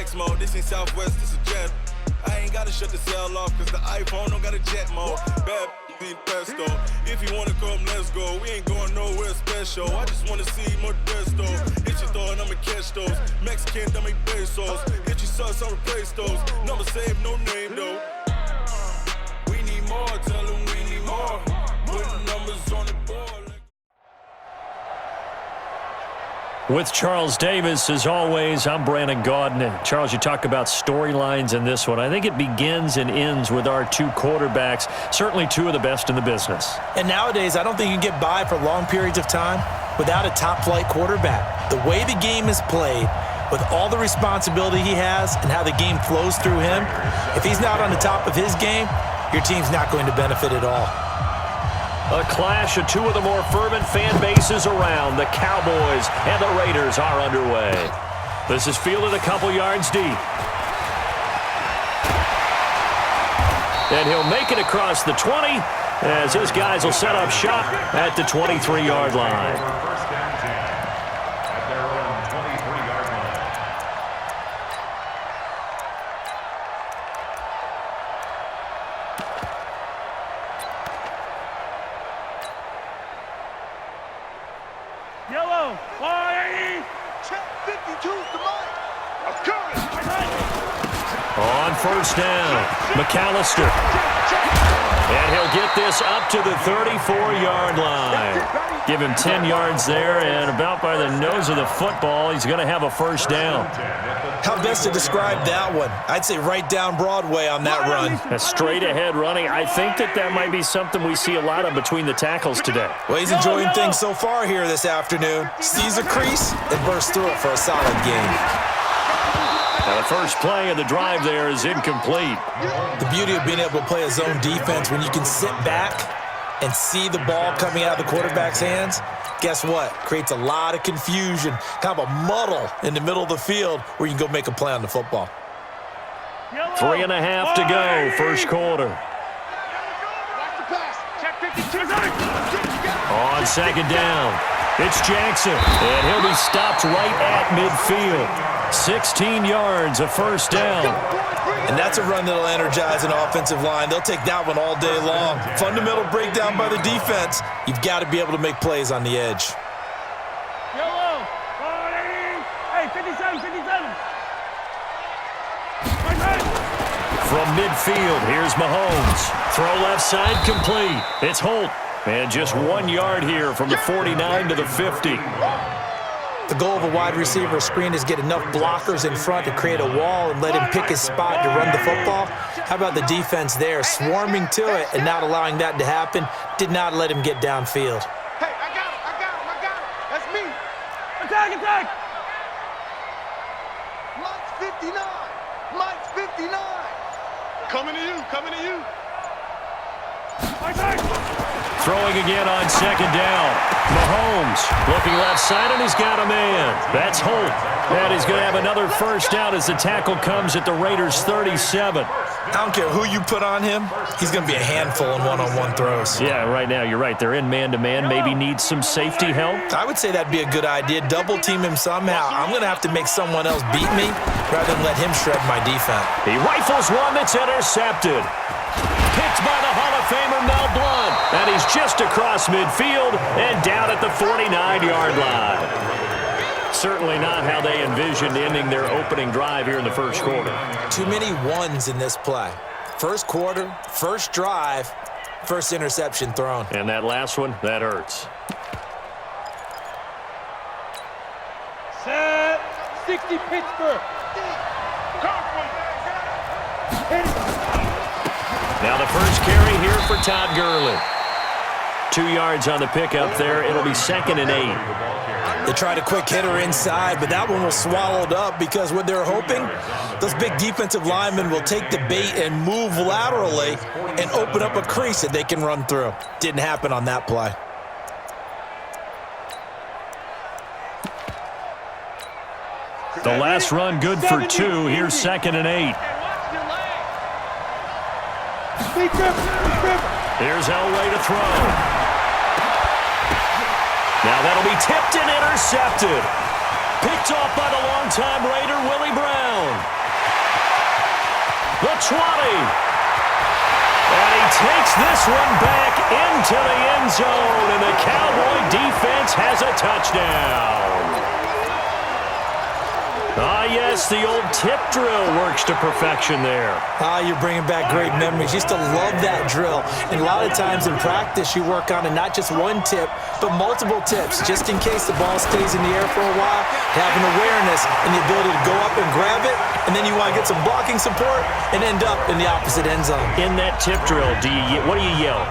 flex mode. This ain't Southwest, this is jet. I ain't gotta shut the cell off, cause the iPhone don't got a jet mode. Bad pesto. If you wanna come, let's go. We ain't going nowhere special. I just wanna see more desto. Hit your thought, I'ma catch those. Mexican, don't make pesos. Hit your sus, I'll replace those. Number save, no name though. We need more, tell them we need more. Putting numbers on the board. With Charles Davis, as always, I'm Brandon Gaudin. And Charles, you talk about storylines in this one. I think it begins and ends with our two quarterbacks, certainly two of the best in the business. And nowadays, I don't think you can get by for long periods of time without a top-flight quarterback. The way the game is played, with all the responsibility he has and how the game flows through him, if he's not on the top of his game, your team's not going to benefit at all. A clash of two of the more fervent fan bases around. The Cowboys and the Raiders are underway. This is fielded a couple yards deep. And he'll make it across the 20 as his guys will set up shop at the 23-yard line. On first down, McAllister. And he'll get this up to the 34-yard line. Give him 10 yards there, and about by the nose of the football, he's going to have a first down. How best to describe that one? I'd say right down Broadway on that run. A straight-ahead running. I think that might be something we see a lot of between the tackles today. Well, he's enjoying things so far here this afternoon. Sees a crease and bursts through it for a solid gain. Now the first play of the drive there is incomplete. The beauty of being able to play a zone defense when you can sit back and see the ball coming out of the quarterback's hands, guess what? Creates a lot of confusion, kind of a muddle in the middle of the field where you can go make a play on the football. 3.5 to go, first quarter. On second down, it's Jackson, and he'll be stopped right at midfield. 16 yards, a first down. And that's a run that'll energize an offensive line. They'll take that one all day long. Fundamental breakdown by the defense. You've got to be able to make plays on the edge. Yellow, 40, hey, 57, 57. From midfield, here's Mahomes. Throw left side, complete. It's Holt. And just 1 yard here from the 49 to the 50. The goal of a wide receiver screen is get enough blockers in front to create a wall and let him pick his spot to run the football. How about the defense there, swarming to it and not allowing that to happen? Did not let him get downfield. Hey, I got him. That's me. Attack. Mike's 59. Coming to you. Throwing again on second down. Mahomes looking left side, and he's got a man. That's Holt. And he's going to have another first down as the tackle comes at the Raiders' 37. I don't care who you put on him. He's going to be a handful in one-on-one throws. Yeah, right now, you're right. They're in man-to-man. Maybe needs some safety help. I would say that'd be a good idea. Double team him somehow. I'm going to have to make someone else beat me rather than let him shred my defense. He rifles one that's intercepted. Picked by the Hall of Famer Mel Blount. And he's just across midfield and down at the 49-yard line. Certainly not how they envisioned ending their opening drive here in the first quarter. Too many ones in this play. First quarter, first drive, first interception thrown. And that last one, that hurts. Set. 60 Pittsburgh. Now the first carry here for Todd Gurley. 2 yards on the pickup there. It'll be 2nd and 8. They tried a quick hitter inside, but that one was swallowed up because what they're hoping, those big defensive linemen will take the bait and move laterally and open up a crease that they can run through. Didn't happen on that play. The last run good for 2. Here's 2nd and 8. Here's Elway to throw. Now that'll be tipped and intercepted. Picked off by the longtime Raider, Willie Brown. 20. And he takes this one back into the end zone, and the Cowboy defense has a touchdown. Yes, the old tip drill works to perfection there. You're bringing back great memories. Used to love that drill. And a lot of times in practice, you work on it, not just one tip, but multiple tips, just in case the ball stays in the air for a while, having awareness and the ability to go up and grab it, and then you want to get some blocking support and end up in the opposite end zone. In that tip drill, what do you yell?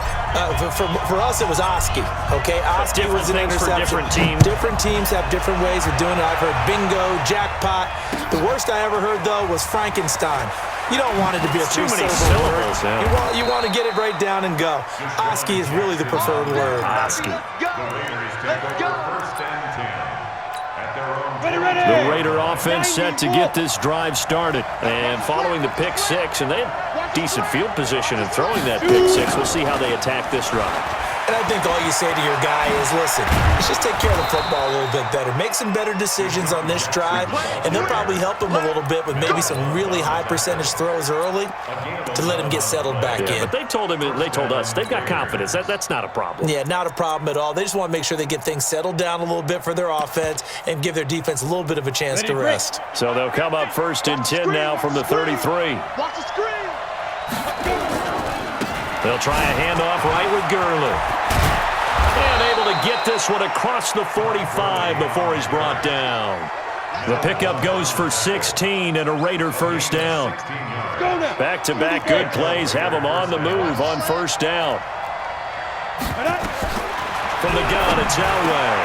For us, it was Oski. Okay, Oski was an interception. For different teams. Different teams have different ways of doing it. I've heard bingo, jackpot. The worst I ever heard, though, was Frankenstein. You don't want it to be a too many syllables. Yeah. You want to get it right down and go. Oski is really the preferred word. Oski. Let's go. The Raider offense set to get this drive started. And following the pick six, and they have decent field position in throwing that pick six. We'll see how they attack this drive. And I think all you say to your guy is, listen, let's just take care of the football a little bit better. Make some better decisions on this drive, and they'll probably help him a little bit with maybe some really high percentage throws early to let him get settled back in. But they told us they've got confidence. That's not a problem. Yeah, not a problem at all. They just want to make sure they get things settled down a little bit for their offense and give their defense a little bit of a chance to rest. So they'll come up 1st and 10 now from the 33. Watch the screen. They'll try a handoff right with Gurley. And able to get this one across the 45 before he's brought down. The pickup goes for 16 and a Raider first down. Back-to-back good plays have him on the move on first down. From the gun, it's Elway.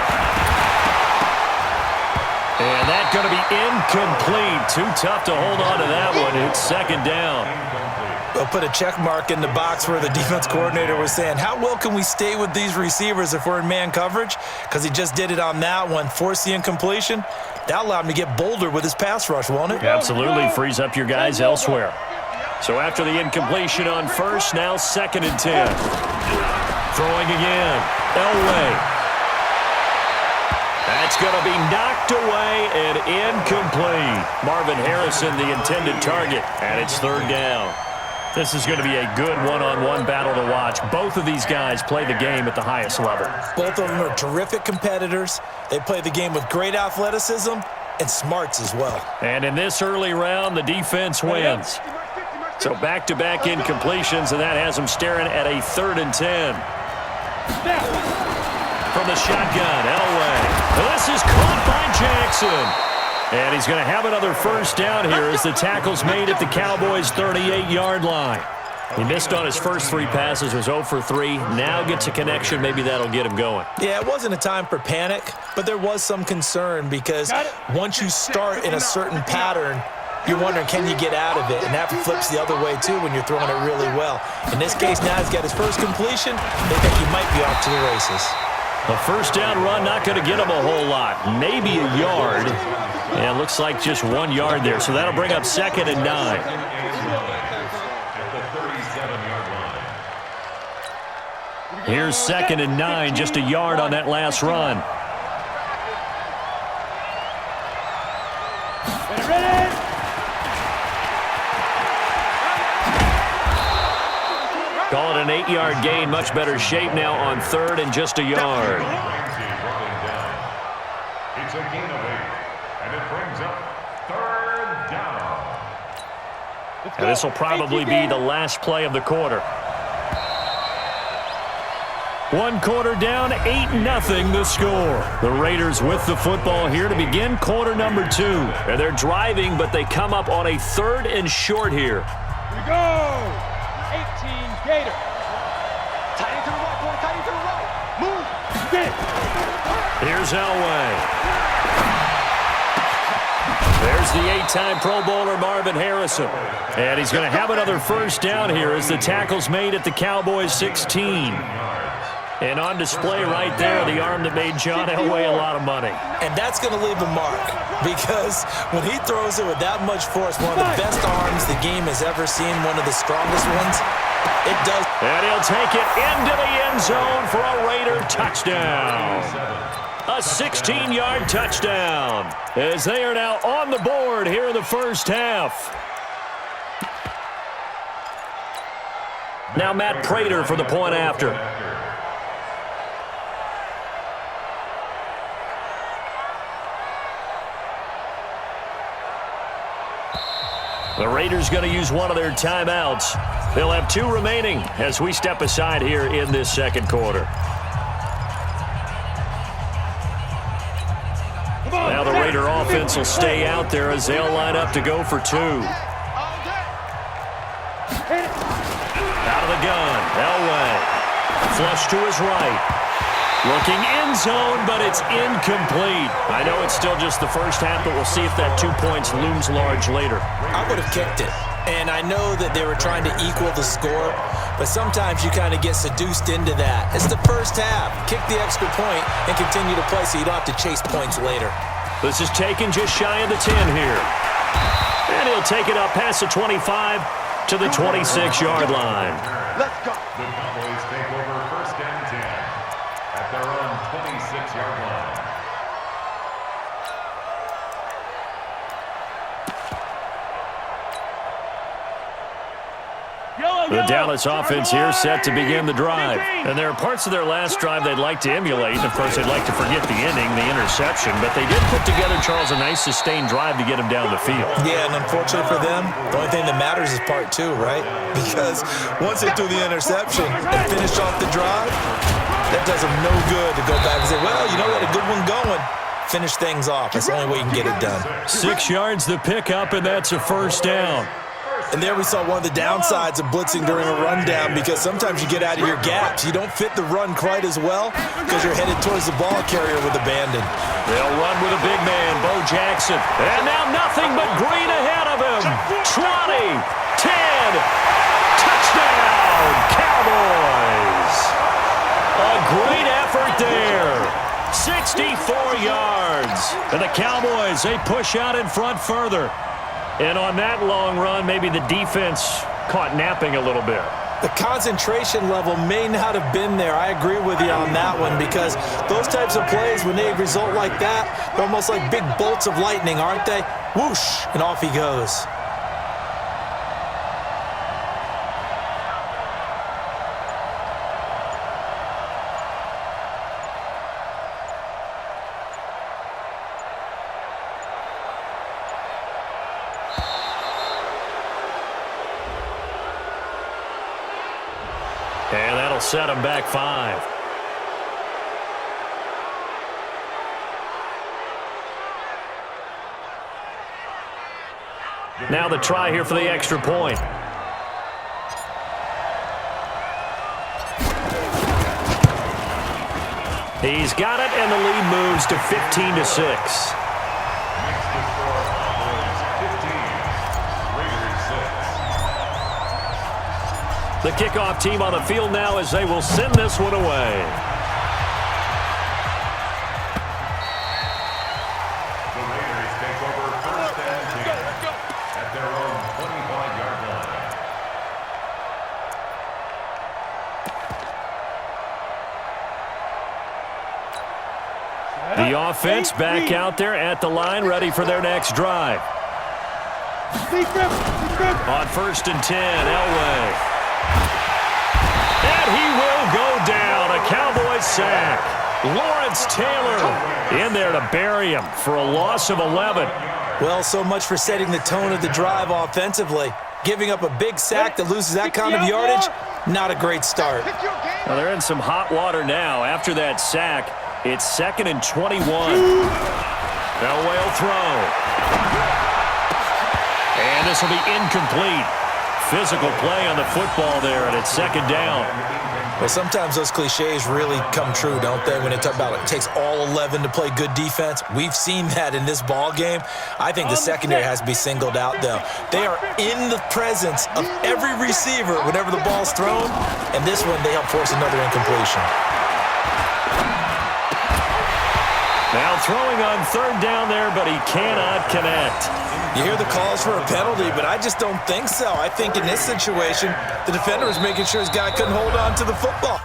And that's going to be incomplete. Too tough to hold on to that one. It's 2nd down. They'll put a check mark in the box where the defense coordinator was saying, how well can we stay with these receivers if we're in man coverage? Because he just did it on that one, forced the incompletion. That allowed him to get bolder with his pass rush, won't it? Absolutely, frees up your guys elsewhere. So after the incompletion on first, now 2nd and 10. Throwing again, Elway. That's going to be knocked away and incomplete. Marvin Harrison, the intended target, and it's 3rd down. This is going to be a good one-on-one battle to watch. Both of these guys play the game at the highest level. Both of them are terrific competitors. They play the game with great athleticism and smarts as well. And in this early round, the defense wins. So back-to-back incompletions, and that has them staring at a 3rd and 10. From the shotgun, Elway. This is caught by Jackson. And he's going to have another first down here as the tackle's made at the Cowboys' 38-yard line. He missed on his first 3 passes, was 0 for 3. Now gets a connection. Maybe that'll get him going. Yeah, it wasn't a time for panic, but there was some concern because once you start in a certain pattern, you're wondering, can you get out of it? And that flips the other way, too, when you're throwing it really well. In this case, now he's got his first completion. They think he might be off to the races. A first down run, not going to get him a whole lot. Maybe a yard. And looks like just 1 yard there. So that'll bring up 2nd and 9. Here's 2nd and 9, just a yard on that last run. Call it an 8-yard gain. Much better shape now on 3rd and just a yard. It's a gain of 8, and it brings up 3rd down. And this will probably be the last play of the quarter. 1 quarter down, 8-0 the score. The Raiders with the football here to begin quarter number 2. And they're driving, but they come up on a 3rd and short here. Here we go. 18 Gator. Tight end to the right, boy. Tight end to the right. Move. Get. Here's Elway. There's the 8-time Pro Bowler Marvin Harrison. And he's going to have another first down here as the tackle's made at the Cowboys' 16. And on display right there, the arm that made John Elway a lot of money. And that's going to leave a mark because when he throws it with that much force, one of the best arms the game has ever seen, one of the strongest ones, it does. And he'll take it into the end zone for a Raider touchdown. A 16-yard touchdown as they are now on the board here in the first half. Now Matt Prater for the point after. The Raiders going to use one of their timeouts. They'll have 2 remaining as we step aside here in this second quarter. Now the Raider offense will stay out there as they'll line up to go for 2. Out of the gun, Elway. Flush to his right. Looking end zone, but it's incomplete. I know it's still just the first half, but we'll see if that 2 points looms large later. I would have kicked it. And I know that they were trying to equal the score, but sometimes you kind of get seduced into that. It's the first half. Kick the extra point and continue to play so you don't have to chase points later. This is taken just shy of the 10 here. And he'll take it up past the 25 to the 26-yard line. Let's go. The Cowboys take over first and 10 at their own 26-yard line. The Dallas offense here set to begin the drive. And there are parts of their last drive they'd like to emulate. And, of course, they'd like to forget the inning, the interception. But they did put together, Charles, a nice sustained drive to get him down the field. Yeah, and unfortunately for them, the only thing that matters is part 2, right? Because once they threw the interception and finished off the drive, that does them no good to go back and say, well, you know, we had a good one going. Finish things off. That's the only way you can get it done. 6 yards the pickup, and that's a first down. And there we saw one of the downsides of blitzing during a rundown because sometimes you get out of your gaps. You don't fit the run quite as well because you're headed towards the ball carrier with abandon. They'll run with a big man, Bo Jackson. And now nothing but green ahead of him. 20, 10, touchdown, Cowboys. A great effort there. 64 yards. And the Cowboys, they push out in front further. And on that long run, maybe the defense caught napping a little bit. The concentration level may not have been there. I agree with you on that one because those types of plays, when they result like that, they're almost like big bolts of lightning, aren't they? Whoosh, and off he goes. And that'll set him back 5. Now the try here for the extra point. He's got it, and the lead moves to 15-6. The kickoff team on the field now as they will send this one away. The Raiders take over first and 10 at their own 25-yard line. The offense back out there at the line, ready for their next drive. On first and 10, Elway. And he will go down. A Cowboys sack. Lawrence Taylor in there to bury him for a loss of 11. Well, so much for setting the tone of the drive offensively. Giving up a big sack that loses that kind of yardage, not a great start. Well, they're in some hot water now. After that sack, it's 2nd and 21. Elway will throw. And this will be incomplete. Physical play on the football there, and it's 2nd down. Well, sometimes those cliches really come true, don't they, when they talk about it takes all 11 to play good defense. We've seen that in this ball game. I think the secondary has to be singled out, though. They are in the presence of every receiver whenever the ball's thrown, and this one they help force another incompletion. Now throwing on 3rd down there, but he cannot connect. You hear the calls for a penalty, but I just don't think so. I think in this situation, the defender was making sure his guy couldn't hold on to the football.